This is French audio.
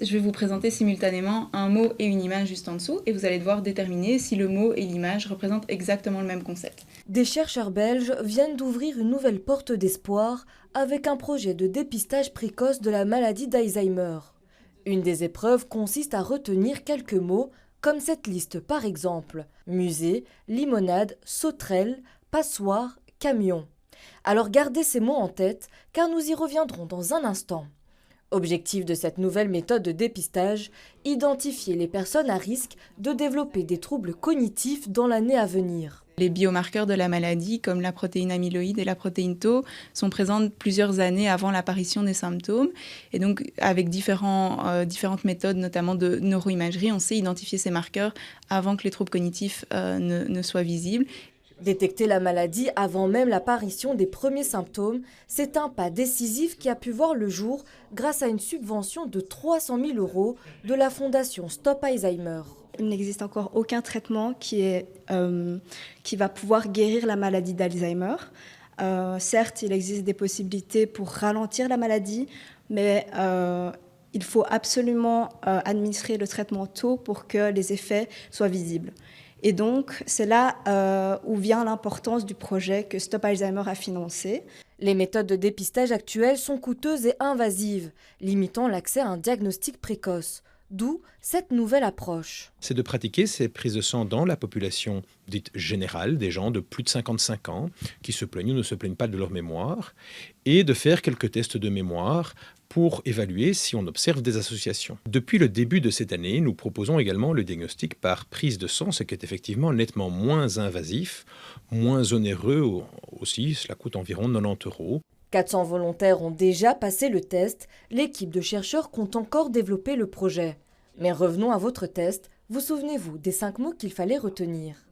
Je vais vous présenter simultanément un mot et une image juste en dessous et vous allez devoir déterminer si le mot et l'image représentent exactement le même concept. Des chercheurs belges viennent d'ouvrir une nouvelle porte d'espoir avec un projet de dépistage précoce de la maladie d'Alzheimer. Une des épreuves consiste à retenir quelques mots, comme cette liste par exemple: musée, limonade, sauterelle, passoire, camion. Alors gardez ces mots en tête, car nous y reviendrons dans un instant. Objectif de cette nouvelle méthode de dépistage, identifier les personnes à risque de développer des troubles cognitifs dans l'année à venir. Les biomarqueurs de la maladie, comme la protéine amyloïde et la protéine Tau, sont présents plusieurs années avant l'apparition des symptômes. Et donc, avec différentes méthodes, notamment de neuroimagerie, on sait identifier ces marqueurs avant que les troubles cognitifs ne soient visibles. Détecter la maladie avant même l'apparition des premiers symptômes, c'est un pas décisif qui a pu voir le jour grâce à une subvention de 300 000 € de la fondation Stop Alzheimer. Il n'existe encore aucun traitement qui va pouvoir guérir la maladie d'Alzheimer. Certes, il existe des possibilités pour ralentir la maladie, mais il faut absolument administrer le traitement tôt pour que les effets soient visibles. Et donc, c'est là où vient l'importance du projet que Stop Alzheimer a financé. Les méthodes de dépistage actuelles sont coûteuses et invasives, limitant l'accès à un diagnostic précoce. D'où cette nouvelle approche. C'est de pratiquer ces prises de sang dans la population dite générale, des gens de plus de 55 ans, qui se plaignent ou ne se plaignent pas de leur mémoire, et de faire quelques tests de mémoire pour évaluer si on observe des associations. Depuis le début de cette année, nous proposons également le diagnostic par prise de sang, ce qui est effectivement nettement moins invasif, moins onéreux aussi, cela coûte environ 90 €. 400 volontaires ont déjà passé le test, l'équipe de chercheurs compte encore développer le projet. Mais revenons à votre test, vous souvenez-vous des 5 mots qu'il fallait retenir?